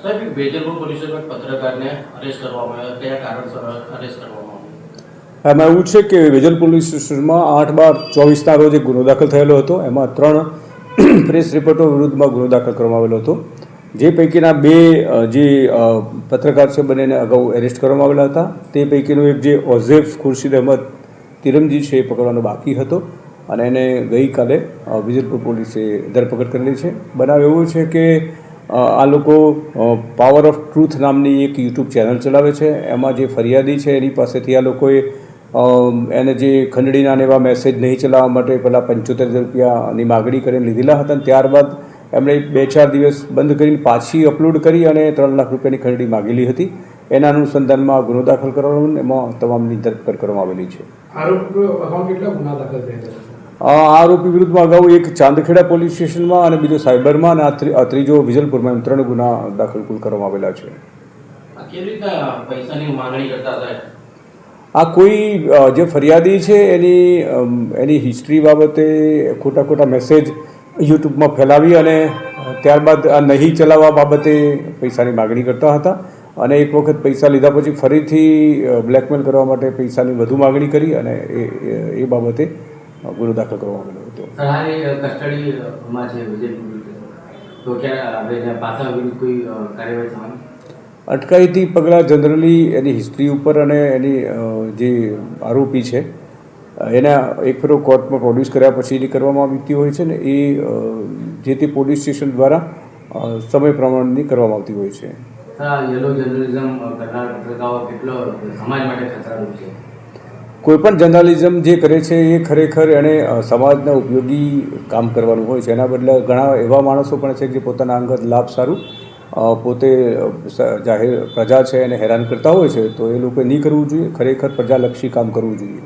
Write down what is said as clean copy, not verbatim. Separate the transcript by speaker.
Speaker 1: સાહેબ, Vejalpur police station પત્રકારને arrest કરવામાં આવ્યા, કયા કારણસર અરેસ્ટ કરવામાં આવ્યા?
Speaker 2: એમાં એવું છે કે વેજલ પોલીસ સ્ટેશનમાં 8/12/24ના રોજ એક ગુનો દાખલ થયેલો હતો. એમાં 3 પ્રેસ રિપોર્ટરો વિરુદ્ધમાં ગુનો દાખલ કરવામાં આવેલો હતો. જે પૈકીના 2 જે પત્રકાર છે બંનેને અગાઉ એરેસ્ટ કરવામાં આવેલા હતા. તે પૈકીનો એક જે ઓઝેફ ખુરશીદ અહેમદ તિરમજી છે એ પકડવાનો બાકી હતો અને એને ગઈકાલે વિજલપુર પોલીસે ધરપકડ કરેલી છે. બનાવ એવો છે કે આ લોકો પાવર ઓફ ટ્રુથ નામની એક યુટ્યુબ ચેનલ ચલાવે છે. એમાં જે ફરિયાદી છે એની પાસેથી આ લોકોએ એને જે ખંડણીના ને એવા મેસેજ નહીં ચલાવવા માટે પહેલાં 75,000 રૂપિયાની માગણી કરીને લીધેલા હતા. ત્યારબાદ એમણે 2-4 દિવસ બંધ કરીને પાછી અપલોડ કરી અને 3 લાખ રૂપિયાની ખંડણી માગેલી હતી. એના અનુસંધાનમાં ગુનો દાખલ કરવામાં એમાં તમામની ધરપકડ કરવામાં આવેલી છે. આરોપી વિરુદ્ધમાં અગાઉ એક ચાંદખેડા પોલીસ સ્ટેશનમાં અને બીજો સાયબરમાં અને આ ત્રીજો વિજલપુરમાં એમ 3 ગુના દાખલ કુલ કરવામાં આવેલા છે.
Speaker 1: કેવી રીતે પૈસાની માંગણી કરતા હતા?
Speaker 2: આ કોઈ જે ફરિયાદી છે એની હિસ્ટ્રી બાબતે ખોટા મેસેજ યુટ્યુબમાં ફેલાવી અને ત્યારબાદ આ નહીં ચલાવવા બાબતે પૈસાની માગણી કરતા હતા અને એક વખત પૈસા લીધા પછી ફરીથી બ્લેકમેલ કરવા માટે પૈસાની વધુ માગણી કરી અને એ બાબતે ગુનો દાખલ કરવામાં આવેલો હતો.
Speaker 1: કસ્ટડીમાં છે વિજયપુર, તો ક્યાં પાછા વિરુદ્ધ કોઈ કાર્યવાહી થવાની?
Speaker 2: અટકાયતી પગલાં જનરલી એની હિસ્ટ્રી ઉપર અને એની જે આરોપી છે એના એક ફેરો કોર્ટમાં પ્રોડ્યુસ કર્યા પછી એની કરવામાં આવતી હોય છે ને એ જે તે પોલીસ સ્ટેશન દ્વારા સમય પ્રમાણની કરવામાં આવતી હોય છે.
Speaker 1: યલો જર્નલિઝમ કરનાર પત્રકારો કેટલો સમાજ માટે ખતરારૂપ છે?
Speaker 2: કોઈપણ જર્નલિઝમ જે કરે છે એ ખરેખર એણે સમાજના ઉપયોગી કામ કરવાનું હોય છે. એના બદલે ઘણા એવા માણસો પણ છે જે પોતાના અંગત લાભ સારું પોતે જાહેર પ્રજા છે એને હેરાન કરતા હોય છે, તો એ લોકોએ નહીં કરવું જોઈએ. ખરેખર પ્રજાલક્ષી કામ કરવું જોઈએ.